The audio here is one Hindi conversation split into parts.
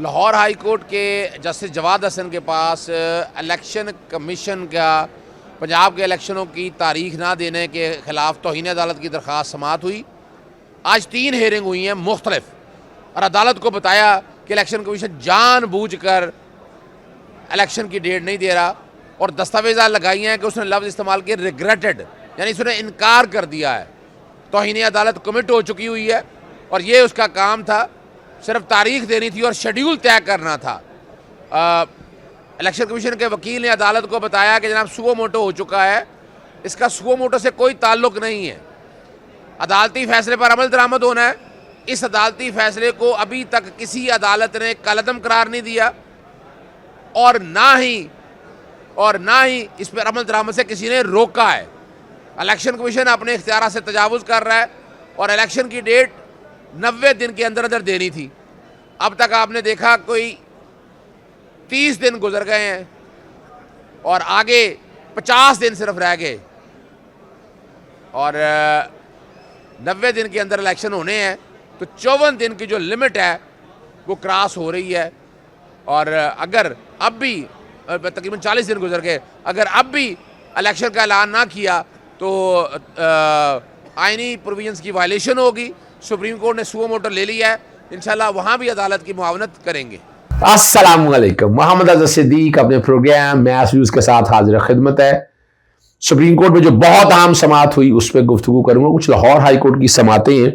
लाहौर हाई कोर्ट के जस्टिस जवाद हसन के पास इलेक्शन कमीशन का पंजाब के इलेक्शनों की तारीख ना देने के ख़िलाफ़ तौहीन अदालत की दरख्वास्त समाअत हुई। आज 3 हेयरिंग हुई हैं मुख्तलिफ, और अदालत को बताया कि इलेक्शन कमीशन जानबूझकर इलेक्शन की डेट नहीं दे रहा, और दस्तावेज़ा लगाई हैं कि उसने लफ्ज़ इस्तेमाल किए रिग्रेटेड, यानी उसने इनकार कर दिया है। तौहीन अदालत कमिट हो चुकी हुई है और ये उसका काम था, सिर्फ तारीख देनी थी और शेड्यूल तय करना था। इलेक्शन कमीशन के वकील ने अदालत को बताया कि जनाब सुओ मोटो हो चुका है, इसका सुओ मोटो से कोई ताल्लुक़ नहीं है, अदालती फ़ैसले पर अमल दरामद होना है। इस अदालती फ़ैसले को अभी तक किसी अदालत ने कलअदम करार नहीं दिया, और ना ही इस पर अमल दरामद से किसी ने रोका है। इलेक्शन कमीशन अपने इख्तियार से तजावुज़ कर रहा है, और इलेक्शन की डेट 90 दिन के अंदर अंदर देनी थी। अब तक आपने देखा कोई 30 दिन गुजर गए हैं और आगे 50 दिन सिर्फ रह गए, और 90 दिन के अंदर इलेक्शन होने हैं, तो 54 दिन की जो लिमिट है वो क्रॉस हो रही है। और अगर अब भी तकरीबन 40 दिन गुजर गए, अगर अब भी इलेक्शन का ऐलान ना किया तो आइनी प्रोविजंस की वायलेशन होगी। सुप्रीम कोर्ट ने सुओ मोटो ले लिया है, इंशाल्लाह वहाँ भी अदालत की मुआवनत करेंगे। अस्सलाम वालेकुम, मोहम्मद अज़हर सिद्दीक अपने प्रोग्राम मैच व्यूज़ के साथ हाजिर खिदमत है। सुप्रीम कोर्ट में जो बहुत अहम समाअत हुई उस पर गुफ्तगू करूँगा। कुछ लाहौर हाई कोर्ट की समातें हैं,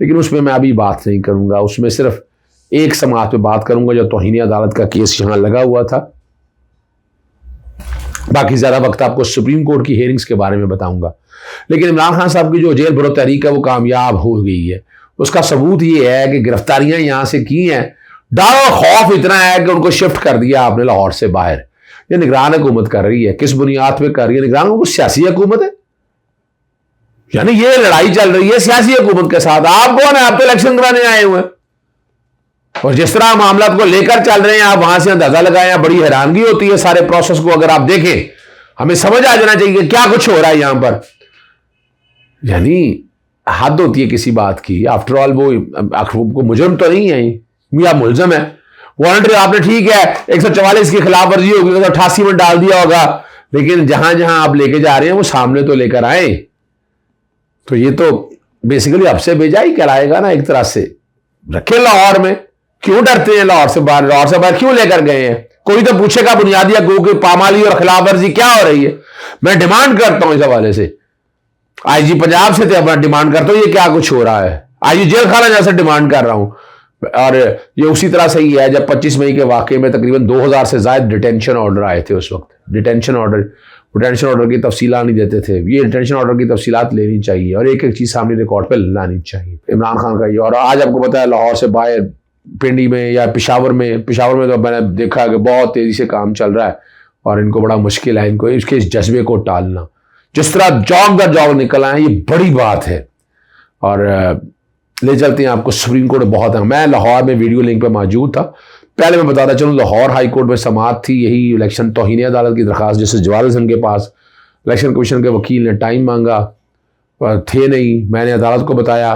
लेकिन उसमें मैं अभी बात नहीं करूँगा। उसमें सिर्फ एक समाअत पे बात करूँगा जो तौहीन अदालत का केस यहाँ लगा हुआ था। बाकी ज़्यादा वक्त आपको सुप्रीम कोर्ट की हेयरिंग्स के बारे में बताऊँगा। लेकिन इमरान खान साहब की जो जेल भरो तहरीक है वो कामयाब हो गई है। उसका सबूत ये है कि गिरफ्तारियाँ यहाँ से की हैं, डर और खौफ इतना है कि उनको शिफ्ट कर दिया आपने लाहौर से बाहर। ये निगरान हुकूमत कर रही है, किस बुनियाद पे कर रही है? निगरान हुकूमत सियासी हुकूमत है, यानी ये लड़ाई चल रही है सियासी हुकूमत के साथ। आप कौन है? आप तो इलेक्शन कराने आए हुए हैं, और जिस तरह मामला को लेकर चल रहे हैं आप वहां से अंदाजा लगाएं। बड़ी हैरानगी होती है सारे प्रोसेस को अगर आप देखें, हमें समझ आ जाना चाहिए क्या कुछ हो रहा है यहां पर। यानी हद होती है किसी बात की। आफ्टर ऑल वो मुजरम तो नहीं है, या मुलजम है। वॉलंटरी आपने ठीक है 144 की खिलाफ वर्जी होगी, 88 में डाल दिया होगा, लेकिन जहां जहां आप लेके जा रहे हैं वो सामने तो लेकर आए। तो ये तो बेसिकली अब से भेजा ही कराएगा ना, एक तरह से रखे लाहौर में। क्यों डरते हैं लाहौर से बाहर? लाहौर से बाहर क्यों लेकर गए हैं? कोई तो पूछेगा बुनियादी हकूक की पामाली और खिलाफ वर्जी क्या हो रही है। मैं डिमांड करता हूं इस हवाले से, आईजी पंजाब से तो डिमांड करता हूं ये क्या कुछ हो रहा है। आईजी जेल खाना जैसे डिमांड कर रहा हूं। और ये उसी तरह से ही है जब 25 मई के वाकये में तकरीबन 2000 से ज्यादा डिटेंशन ऑर्डर आए थे। उस वक्त डिटेंशन ऑर्डर की तफसीलात नहीं देते थे। ये डिटेंशन ऑर्डर की तफसीलात लेनी चाहिए और एक एक चीज सामने रिकॉर्ड पे लानी चाहिए। इमरान खान का ये, और आज आपको पता है लाहौर से बाहर पिंडी में या पेशावर में तो मैंने देखा कि बहुत तेजी से काम चल रहा है, और इनको बड़ा मुश्किल है इनको इसके इस जज्बे को टालना। जिस तरह जॉब दर जॉब निकल आए, ये बड़ी बात है। और ले चलते हैं आपको सुप्रीम कोर्ट में। बहुत है, मैं लाहौर में वीडियो लिंक पे मौजूद था। पहले मैं बताता चलूँ, लाहौर हाई कोर्ट में समाअत थी यही इलेक्शन तौहीन अदालत की दरखास्त जैसे जवाद हसन के पास। इलेक्शन कमीशन के वकील ने टाइम मांगा, थे नहीं। मैंने अदालत को बताया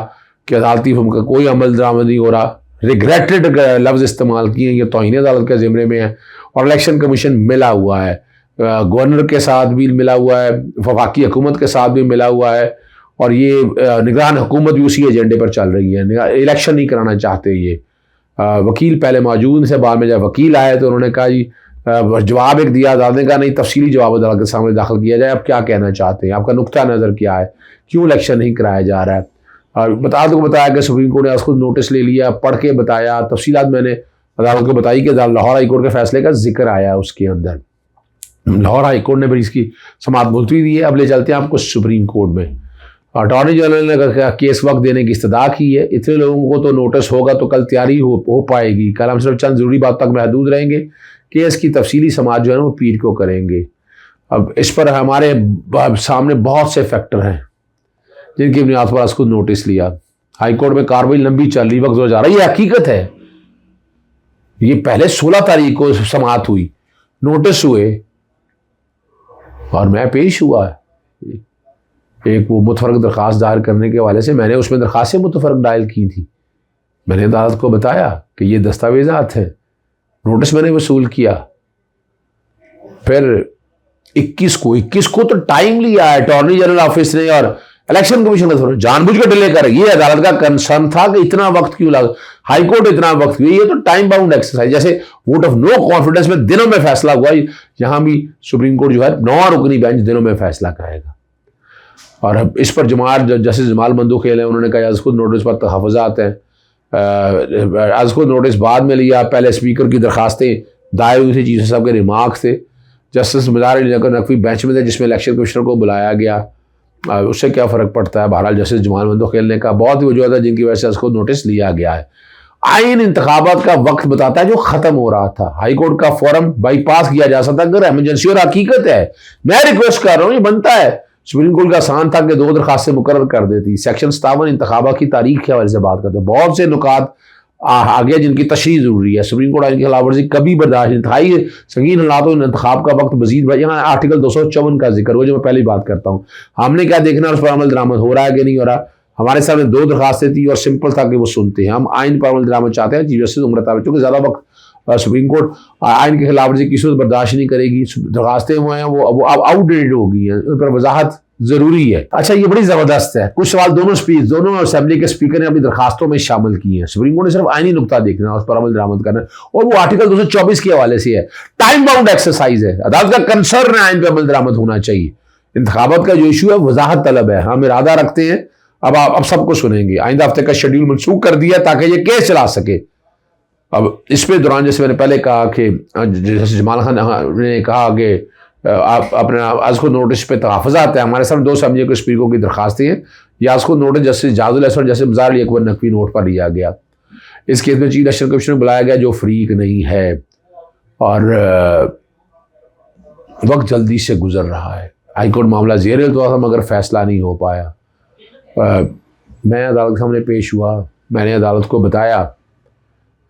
कि अदालती हुक्म का कोई अमल दरामद नहीं हो रहा, रिग्रेटेड लफ्ज़ इस्तेमाल किए, ये तौहीन अदालत के ज़िम्मे में है। और इलेक्शन कमीशन मिला हुआ है, गवर्नर के साथ भी मिला हुआ है, वफाकी हुकूमत के साथ भी मिला हुआ है, और ये निगरान हुकूमत भी उसी एजेंडे पर चल रही है। इलेक्शन नहीं कराना चाहते ये। वकील पहले मौजूद से, बाद में जब वकील आए तो उन्होंने कहा जी जवाब एक दिया, अदालत ने कहा नहीं तफसीली जवाब अदालत के सामने दाखिल किया जाए, आप क्या कहना चाहते हैं, आपका नुक्ता नज़र क्या है, क्यों इलेक्शन नहीं कराया जा रहा है। और बताया कि सुप्रीम कोर्ट ने खुद नोटिस ले लिया, पढ़ के बताया, तफसीलात मैंने अदालत को बताई कि लाहौर हाई कोर्ट के फैसले का जिक्र आया उसके अंदर। लाहौर हाई कोर्ट ने फिर इसकी समाअत मुलतवी दी है। अब ले चलते हैं आपको सुप्रीम कोर्ट में। अटॉर्नी जनरल ने केस वक्त देने की इस्तदा की है। इतने लोगों को तो नोटिस होगा तो कल तैयारी हो पाएगी। कल हम सिर्फ चंद ज़रूरी बात तक महदूद रहेंगे। केस की तफसीली समाअत जो है ना वो पीर को करेंगे। अब इस पर हमारे सामने बहुत से फैक्टर हैं जिनकी बुनियाद पर उसको नोटिस लिया। हाई कोर्ट में कार्रवाई लंबी चल रही, वक्त हो जा रहा है, ये हकीकत है। ये पहले 16 तारीख को समाअत हुई, नोटिस हुए और मैं पेश हुआ। एक वो मुतफरक दरख्वास्त दायर करने के हवाले से मैंने उसमें दरख्वास्तें मुतफरक दायर की थी। मैंने अदालत को बताया कि ये दस्तावेज़ात हैं, नोटिस मैंने वसूल किया। फिर 21 को तो टाइम लिया है अटॉर्नी जनरल ऑफिस ने और इलेक्शन कमीशन ने जानबूझ कर डिले कर। ये अदालत का कंसर्न था कि इतना वक्त क्यों लगा, हाई कोर्ट इतना वक्त क्यों, ये तो टाइम बाउंड एक्सरसाइज। जैसे वोट ऑफ नो कॉन्फिडेंस में दिनों में फैसला हुआ, यहां भी सुप्रीम कोर्ट जो है 9 रुकनी बेंच दिनों में फैसला करेगा। और इस पर जस्टिस जमाल मंदोखेल है, उन्होंने कहा खुद नोटिस पर तहफ़्फ़ुज़ात हैं, आज खुद नोटिस बाद में लिया, पहले स्पीकर की दरखास्तें दायर हुई थी, चीफ साहब के रिमार्क थे, जस्टिस मज़ार अली नकवी बेंच में थे जिसमें इलेक्शन कमिश्नर को बुलाया गया, उससे क्या फ़र्क पड़ता है। बहरहाल जस्टिस जमाल मंदोखेल ने कहा बहुत ही वजूहत है जिनकी वजह से उसको नोटिस लिया गया है। आइन इंतखाबात का वक्त बताता है जो ख़त्म हो रहा था, हाई कोर्ट का फॉरम बाईपास किया जा सकता है अगर एमरजेंसी और हकीकत है। मैं रिक्वेस्ट कर रहा हूँ, ये बनता है, सुप्रीम कोर्ट का आसान था कि 2 दरखास्तें मुकर्रर कर देती। सेक्शन 57 इंतखाबात की तारीख के हवाले से बात करते हैं, बहुत से नुकात आ गया जिनकी तशरीह जरूरी है। सुप्रीम कोर्ट आइन की खिलाफ वर्जी कभी बर्दाश्त नहीं, इंतहाई संगीन हालातों इंतखाब का वक्त मजीद। यहाँ आर्टिकल 254 का जिक्र हुआ जो मैं पहले ही बात करता हूँ। हमने क्या देखना उस पर अमल दरामद हो रहा है कि नहीं हो रहा। हमारे सामने 2 दरखास्तें थी और सिंपल था कि वो सुनते हैं। हम आइन पर अमल दरामद चाहते हैं, चीफ जस्टिस उम्र चूँकि ज़्यादा वक्त सुप्रीम कोर्ट आइन की खिलाफ वर्जी की सूरत बर्दाश्त नहीं करेगी। दरखास्तें हुए हैं वो अब आउटडेटेड हो गई हैं, उन पर वजाहत जरूरी है। अच्छा, ये बड़ी जबरदस्त है। कुछ सवाल दोनों असेंबली के स्पीकर ने अपनी दरखास्तों में शामिल किए हैं। सुप्रीम कोर्ट ने सिर्फ आईनी नुकता देखना है, उस पर अमल दरामद करना है, और वो आर्टिकल 224 के हवाले से है। टाइम बाउंड एक्सरसाइज है, अदालत का कंसर्न है आइन पर अमल दरामद होना चाहिए। इंतखाबात का जो इशू है वजाहत तलब है, हम इरादा रखते हैं। अब सबको सुनेंगे, आइंदा हफ्ते का शेड्यूल मनसूख कर दिया ताकि ये केस चला सके। अब इस पे दौरान जैसे मैंने पहले कहा कि जैसे जमाल खान ने कहा कि आप अपने आज को नोटिस पे तहफ़्फ़ुज़ात है। हमारे सामने 2 असेंबली के स्पीकरों की दरखास्तें हैं, या आज को नोटिस जस्टिस जाजुल और जस्टिस मज़ार अली अकबर नकवी नोट पर लिया गया। इस केस में चीफ इलेक्शन कमिश्नर बुलाया गया जो फ्रीक नहीं है और वक्त जल्दी से गुजर रहा है। हाई कोर्ट मामला ज़ेर तो मगर फैसला नहीं हो पाया। मैं अदालत के सामने पेश हुआ, मैंने अदालत को बताया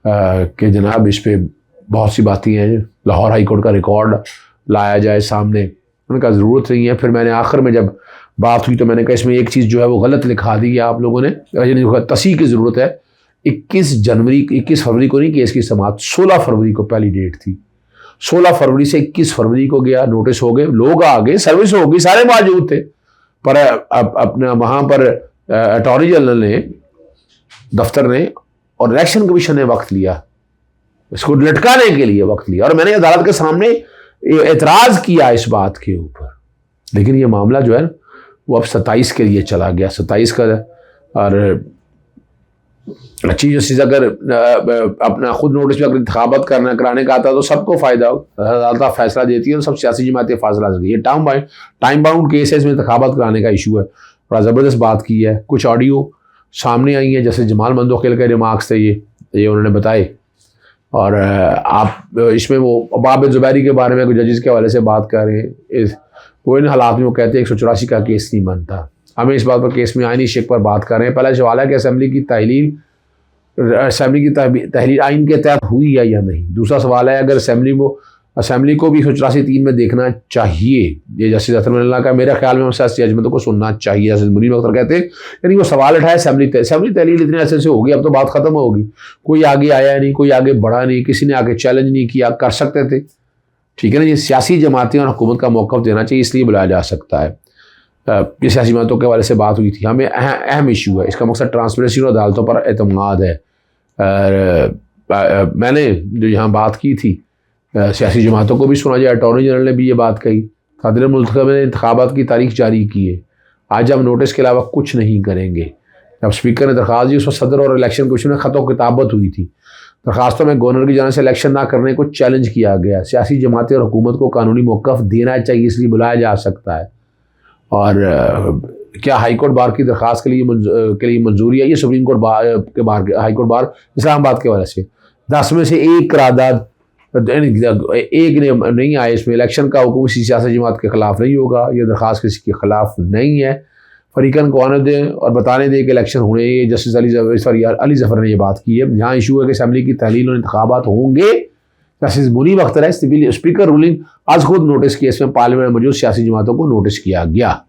कि जनाब इस पर बहुत सी बातें हैं, लाहौर हाई कोर्ट का रिकॉर्ड लाया जाए सामने। उन्होंने कहा ज़रूरत नहीं है। फिर मैंने आखिर में जब बात हुई तो मैंने कहा इसमें एक चीज़ जो है वो गलत लिखा दी है आप लोगों ने, तसीह की ज़रूरत है। 21 फरवरी को नहीं केस की समाअत, 16 फरवरी को पहली डेट थी। 16 फरवरी से 21 फरवरी को गया, नोटिस हो गए, लोग आ गए, सर्विस हो गई, सारे मौजूद थे। पर अपना वहाँ पर अटॉर्नी जनरल ने, दफ्तर ने और इलेक्शन कमीशन ने वक्त लिया, इसको लटकाने के लिए वक्त लिया। और मैंने अदालत के सामने एतराज़ किया इस बात के ऊपर, लेकिन ये मामला जो है वो अब 27 के लिए चला गया, 27 का। और चीफ जस्टिस अगर अपना खुद नोटिस में अगर इंतखाबात कराने का आता तो सबको फ़ायदा हो। अदालत फैसला देती है तो सब सियासी जमातें फैसला सकती है। टाइम बाउंड केस है, इसमें इंतखाबात कराने का इशू है। बड़ा ज़बरदस्त बात की है। कुछ ऑडियो सामने आई हैं, जैसे जमाल मंदोखेल के रिमार्क्स थे, ये उन्होंने बताए। और आप इसमें वो बाब ज़ुबैरी के बारे में जजेस के हवाले से बात कर रहे हैं। वो इन हालात में वो कहते हैं 184 का केस नहीं बनता। हमें इस बात पर केस में आइनी शेक पर बात कर रहे हैं। पहला सवाल है कि असेंबली की तहलील आइन के तहत हुई है या नहीं। दूसरा सवाल है अगर असेंबली को भी 184(3) में देखना चाहिए। ये जस्टिस अतरमल्ला का मेरे ख्याल में जजमेंटों को सुनना चाहिए। जैसे मुनीर अख्तर कहते हैं, यानी वो सवाल उठाया असेंबली तहलील इतने ऐसे से होगी, अब तो बात खत्म होगी, कोई आगे आया नहीं, कोई आगे बढ़ा नहीं, किसी ने आगे चैलेंज नहीं किया, कर सकते थे। ठीक है ना, ये सियासी जमातें और हुकूमत का मौक़िफ़ देना चाहिए, इसलिए बुलाया जा सकता है। ये सियासी जमातों के हवाले से बात हुई थी, हमें अहम इशू है, इसका मकसद ट्रांसपेरेंसी और अदालतों पर एतमाद है। मैंने जो यहाँ बात की थी, सियासी जमातों को भी सुना जाए, अटॉर्नी जनरल ने भी ये बात कही, सदर मुल्तखब ने इंतखाबात की तारीख जारी की है, आज हम नोटिस के अलावा कुछ नहीं करेंगे। जब स्पीकर ने दरख्वास्त दी उस वक्त सदर और इलेक्शन कमीशन में ख़त किताबत हुई थी। दरखास्तों में गवर्नर की जानिब से इलेक्शन ना करने को चैलेंज किया गया। सियासी जमातें और हुकूमत को कानूनी मौक़िफ़ देना चाहिए, इसलिए बुलाया जा सकता है। और क्या हाई कोर्ट बार की दरख्वास्त के लिए मंजूरी है? ये supreme court high court bar Islamabad के वजह से 10 में से 1 करारदाद एक ने नहीं आए। इसमें इलेक्शन का हुक्म किसी सियासी जमात के खिलाफ नहीं होगा, ये दरख्वास्त किसी के खिलाफ नहीं है। फरीकन को आने दें और बताने दें कि इलेक्शन होने, ये जस्टिस अली ज़फ़र ने ये बात की है। यहाँ इशू है कि असेंबली की तहलील और इंतखाबात होंगे। जस्टिस मुनीर अख्तर है, स्पीकर रूलिंग आज खुद नोटिस किया, इसमें पार्लियामेंट में मौजूद सियासी जमातों को नोटिस किया गया।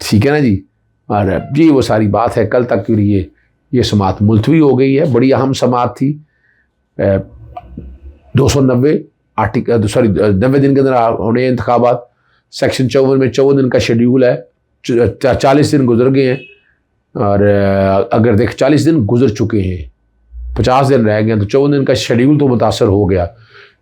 ठीक है ना जी। और जी वो सारी बात है। कल तक के लिए ये समाअत मुलतवी हो गई है, बड़ी अहम समाअत थी। 290 आर्टिकल 90 दिन के अंदर होने इंतखाबात। सेक्शन 54 में 54 दिन का शेड्यूल है, 40 दिन गुजर गए हैं और अगर देख 40 दिन गुजर चुके हैं, 50 दिन रह गए, तो 54 दिन का शेड्यूल तो मुतासर हो गया।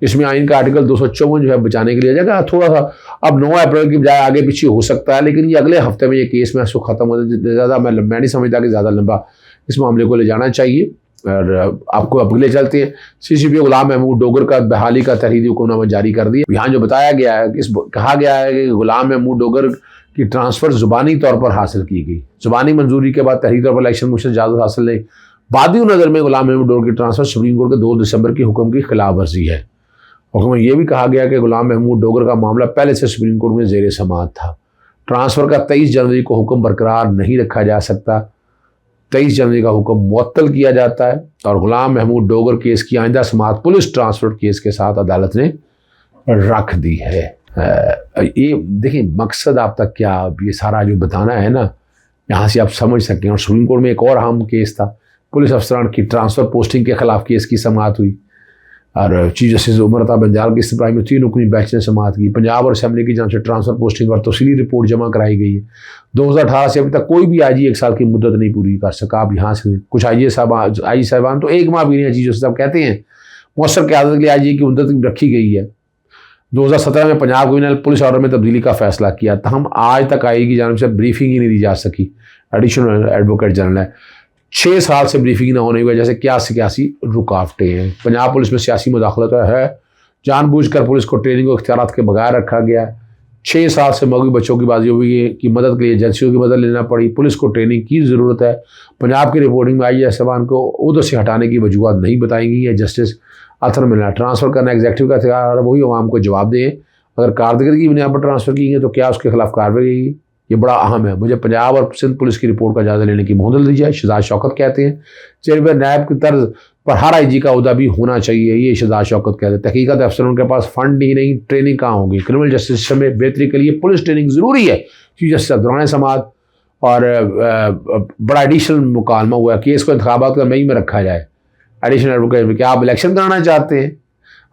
इसमें आइन का आर्टिकल 254 जो है बचाने के लिए जाएगा थोड़ा सा, अब 9 अप्रैल की बजाय आगे पीछे हो सकता है, लेकिन ये अगले हफ्ते में ये केस में ख़त्म हो जाए। ज़्यादा मैं नहीं समझता कि ज़्यादा लंबा इस मामले को ले जाना चाहिए। और आपको अब अगले चलते हैं। CCP गुलाम महमूद डोगर का बहाली का तहरीरी हुक्मनामा जारी कर दिया। यहाँ जो बताया गया है, कहा गया है कि गुलाम महमूद डोगर की ट्रांसफ़र ज़ुबानी तौर पर हासिल की गई। ज़ुबानी मंजूरी के बाद तहरीरी तौर पर इलेक्शन कमीशन इजाज़त हासिल नहीं। बादी नज़र में गुलाम महमूद डोगर की ट्रांसफ़र सुप्रीम कोर्ट के 2 दिसंबर के हुक्म की खिलाफ वर्जी है। हुक्म में यह भी कहा गया कि गुलाम महमूद डोगर का मामला पहले से सुप्रीम कोर्ट में ज़ेर समाअत था। ट्रांसफ़र का 23 जनवरी को हुक्म बरकरार नहीं रखा जा सकता। 23 जनवरी का हुक्म मुअत्तल किया जाता है और गुलाम महमूद डोगर केस की आइंदा समाअत पुलिस ट्रांसफ़र केस के साथ अदालत ने रख दी है। ये देखिए मकसद आप तक क्या, ये सारा जो बताना है ना, यहाँ से आप समझ सकते हैं। और सुप्रीम कोर्ट में एक और अहम केस था, पुलिस अफसरान की ट्रांसफ़र पोस्टिंग के खिलाफ केस की समाअत हुई और चीफ जस्टिस उमर अता बंजाल की इस्तफाई में 3 रुकनी बेंच ने समाअत की। पंजाब और असेंबली की जानिब से ट्रांसफ़र पोस्टिंग पर तफसीली रिपोर्ट जमा कराई गई है। 2018 से अभी तक कोई भी IG 1 साल की मुद्दत नहीं पूरी कर सका। आप यहाँ से कुछ IG साहबान तो 1 माह भी नहीं, चीफ जस्टिस साहब कहते हैं मौसर क़यादत के लिए IG की मुद्दत रखी गई है। 2017 में पंजाब गवर्नर ने पुलिस ऑर्डर में तब्दीली का फैसला किया, तहम आज तक IG की जानिब से ब्रीफिंग ही नहीं दी जा सकी। एडिशनल एडवोकेट जनरल है, 6 साल से ब्रीफिंग न होने की वजह से क्या सियासी रुकावटें हैं। पंजाब पुलिस में सियासी मुदाखलत है, जानबूझकर पुलिस को ट्रेनिंग और इख्तियारात के बगैर रखा गया। 6 साल से मगवी बच्चों की बाजी हुई है कि मदद के लिए एजेंसियों की मदद लेना पड़ी। पुलिस को ट्रेनिंग की ज़रूरत है। पंजाब की रिपोर्टिंग में IG साहबान को उहदे से हटाने की वजूहत नहीं बताई गई है। जस्टिस अतर मिलना ट्रांसफ़र करना एग्जीक्यूटिव का इख्तियार, वही अवाम को जवाब दें। अगर कारदगिरी की बुनियाद पर ट्रांसफ़र की गई तो क्या उसके खिलाफ कार्रवाई की? ये बड़ा अहम है। मुझे पंजाब और सिंध पुलिस की रिपोर्ट का जायजा लेने की मोहलत दी जाए। शहजाद शौकत कहते हैं चेयरमैन नायब की तर्ज पर हर IG का उहदा भी होना चाहिए। ये शहजाद शौकत कहते हैं। तहकीकात अफसरों के पास फंड ही नहीं, ट्रेनिंग कहाँ होगी? क्रिमिनल जस्टिस सिस्टम में बेहतरी के लिए पुलिस ट्रेनिंग ज़रूरी है। चीफ जस्टिस दौरान समाअत और बड़ा एडिशनल मुकालमा हुआ केस को इंतखाबात का मई में रखा जाए। एडिशनल एडवोकेट में क्या आप इलेक्शन कराना चाहते हैं?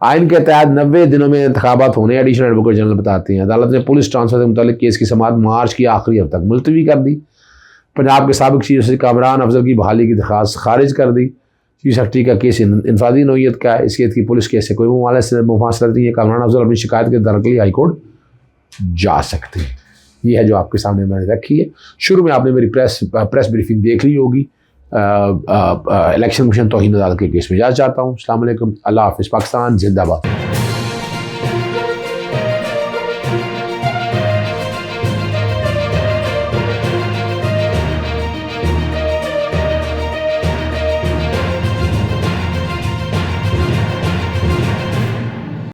आइन के तहत 90 दिनों में इंतखाबात होने, एडिशनल एडवोकेट जनरल बताते हैं। अदालत ने पुलिस ट्रांसफ़र से मुताल्लिक केस की समाअत मार्च की आखिरी हफ्ते तक मुलतवी कर दी। पंजाब के साबिक चीफ जस्टिस कामरान अफजल की बहाली की दरख्वास्त खारिज कर दी। चीफ सेक्रेटरी का केस इनफरादी नौयत का है, इसके की पुलिस केस से कोई मुफासलत नहीं है। कामरान अफजल अपनी शिकायत के दर के लिए हाईकोर्ट जा सकते हैं। ये है जो आपके सामने मैंने रखी है। शुरू में आपने मेरी प्रेस ब्रीफिंग देख ली होगी। इलेक्शन कमीशन तौहीन अदालत के केस में इजाज़त चाहता हूँ। अस्सलाम वालेकुम, अल्लाह हाफ़िज़, पाकिस्तान जिंदाबाद।